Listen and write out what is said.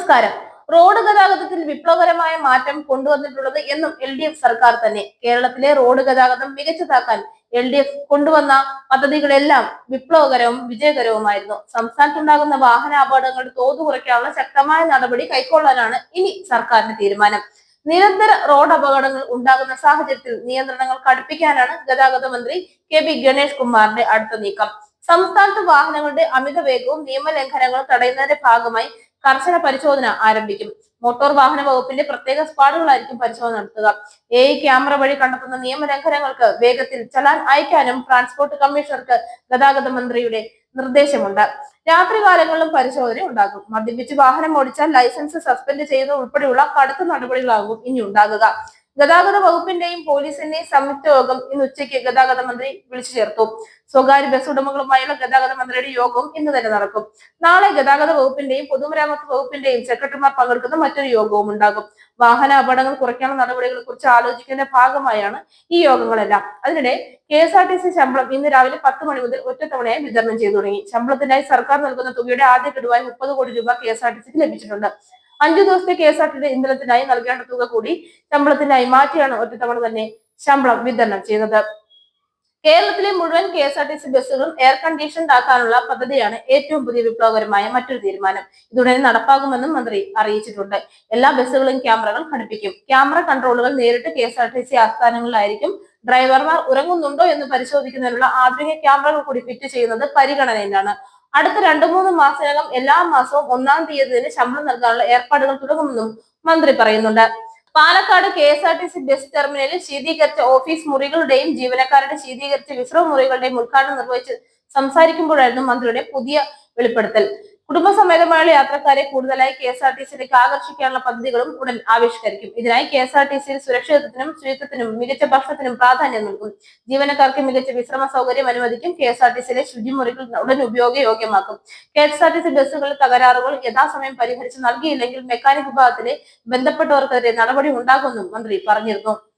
നമസ്കാരം. റോഡ് ഗതാഗതത്തിൽ വിപ്ലവകരമായ മാറ്റം കൊണ്ടുവന്നിട്ടുള്ളത് എന്നും LDF സർക്കാർ തന്നെ. കേരളത്തിലെ റോഡ് ഗതാഗതം മികച്ചതാക്കാൻ LDF കൊണ്ടുവന്ന പദ്ധതികളെല്ലാം വിപ്ലവകരവും വിജയകരവുമായിരുന്നു. സംസ്ഥാനത്തുണ്ടാകുന്ന വാഹന അപകടങ്ങളുടെ തോത് കുറയ്ക്കാനുള്ള ശക്തമായ നടപടി കൈക്കൊള്ളാനാണ് ഇനി സർക്കാരിന്റെ തീരുമാനം. നിരന്തര റോഡ് അപകടങ്ങൾ ഉണ്ടാകുന്ന സാഹചര്യത്തിൽ നിയന്ത്രണങ്ങൾ കടുപ്പിക്കാനാണ് ഗതാഗത മന്ത്രി KB ഗണേഷ് കുമാറിന്റെ അടുത്ത നീക്കം. സംസ്ഥാനത്ത് വാഹനങ്ങളുടെ അമിത വേഗവും നിയമലംഘനങ്ങളും തടയുന്നതിന്റെ ഭാഗമായി കർശന പരിശോധന ആരംഭിക്കും. മോട്ടോർ വാഹന വകുപ്പിന്റെ പ്രത്യേക സ്ക്വാഡുകളായിരിക്കും പരിശോധന നടത്തുക. ക്യാമറ വഴി കണ്ടെത്തുന്ന നിയമലംഘനങ്ങൾക്ക് വേഗത്തിൽ ചലാൻ അയക്കാനും ട്രാൻസ്പോർട്ട് കമ്മീഷണർക്ക് ഗതാഗത മന്ത്രിയുടെ നിർദ്ദേശമുണ്ട്. രാത്രികാലങ്ങളിലും പരിശോധന ഉണ്ടാകും. മദ്യപിച്ച് വാഹനം ഓടിച്ചാൽ ലൈസൻസ് സസ്പെൻഡ് ചെയ്യുന്നത് ഉൾപ്പെടെയുള്ള കടുത്ത നടപടികളാകും ഇനി ഉണ്ടാകുക. ഗതാഗത വകുപ്പിന്റെയും പോലീസിന്റെയും സംയുക്ത യോഗം ഇന്ന് ഉച്ചയ്ക്ക് ഗതാഗത മന്ത്രി വിളിച്ചു ചേർത്തു. സ്വകാര്യ ബസ് ഉടമകളുമായുള്ള ഗതാഗത മന്ത്രിയുടെ യോഗവും ഇന്ന് തന്നെ നടക്കും. നാളെ ഗതാഗത വകുപ്പിന്റെയും പൊതുമരാമത്ത് വകുപ്പിന്റെയും സെക്രട്ടറിമാർ പങ്കെടുക്കുന്ന മറ്റൊരു യോഗവും ഉണ്ടാകും. വാഹന അപകടങ്ങൾ കുറയ്ക്കാനുള്ള നടപടികളെ കുറിച്ച് ആലോചിക്കുന്നതിന്റെ ഭാഗമായാണ് ഈ യോഗങ്ങളെല്ലാം. അതിനിടെ KSRTC ശമ്പളം ഇന്ന് രാവിലെ 10 മണി മുതൽ ഒറ്റത്തവണയായി വിതരണം ചെയ്തു തുടങ്ങി. ശമ്പളത്തിനായി സർക്കാർ നൽകുന്ന തുകയുടെ ആദ്യ ഗഡുവായി 30 കോടി രൂപ KSRTCക്ക് ലഭിച്ചിട്ടുണ്ട്. 5 ദിവസത്തെ KSRTC ഇന്ധനത്തിനായി നൽകേണ്ട തുക കൂടി ശമ്പളത്തിനായി മാറ്റിയാണ് ഒറ്റത്തവണ തന്നെ ശമ്പളം വിതരണം ചെയ്യുന്നത്. കേരളത്തിലെ മുഴുവൻ KSRTC ബസ്സുകളും എയർ കണ്ടീഷൻഡ് ആക്കാനുള്ള പദ്ധതിയാണ് ഏറ്റവും പുതിയ വിപ്ലവകരമായ മറ്റൊരു തീരുമാനം. ഇതുടനെ നടപ്പാകുമെന്നും മന്ത്രി അറിയിച്ചിട്ടുണ്ട്. എല്ലാ ബസ്സുകളും ക്യാമറകൾ ഘടിപ്പിക്കും. ക്യാമറ കൺട്രോളുകൾ നേരിട്ട് KSRTC ആസ്ഥാനങ്ങളിലായിരിക്കും. ഡ്രൈവർമാർ ഉറങ്ങുന്നുണ്ടോ എന്ന് പരിശോധിക്കുന്നതിനുള്ള ആധുനിക ക്യാമറകൾ കൂടി ഫിറ്റ് ചെയ്യുന്നത് പരിഗണനയിലാണ്. അടുത്ത 2-3 മാസത്തിനകം എല്ലാ മാസവും 1-ാം തീയതിന് ശമ്പളം നൽകാനുള്ള ഏർപ്പാടുകൾ തുടങ്ങുമെന്നും മന്ത്രി പറയുന്നുണ്ട്. പാലക്കാട് KSRTC ബസ് ടെർമിനലിൽ ശീതീകരിച്ച ഓഫീസ് മുറികളുടെയും ജീവനക്കാരുടെ ശീതീകരിച്ച വിശ്രമ മുറികളുടെയും ഉദ്ഘാടനം നിർവഹിച്ച് സംസാരിക്കുമ്പോഴായിരുന്നു മന്ത്രിയുടെ പുതിയ വെളിപ്പെടുത്തൽ. കുടുംബസമേതമായുള്ള യാത്രക്കാരെ കൂടുതലായി KSRTCയിലേക്ക് ആകർഷിക്കാനുള്ള പദ്ധതികളും ഉടൻ ആവിഷ്കരിക്കും. ഇതിനായി KSRTCയിൽ സുരക്ഷിതത്വത്തിനും ശുചിത്വത്തിനും മികച്ച ഭക്ഷണത്തിനും പ്രാധാന്യം നൽകും. ജീവനക്കാർക്ക് മികച്ച വിശ്രമ സൗകര്യം അനുവദിക്കും. KSRTCയിലെ ശുചിമുറികൾ ഉടൻ ഉപയോഗയോഗ്യമാക്കും. KSRTC ബസ്സുകളിലെ തകരാറുകൾ യഥാസമയം പരിഹരിച്ച് നൽകിയില്ലെങ്കിൽ മെക്കാനിക് വിഭാഗത്തിലെ ബന്ധപ്പെട്ടവർക്കെതിരെ നടപടി ഉണ്ടാകുമെന്നും മന്ത്രി പറഞ്ഞിരുന്നു.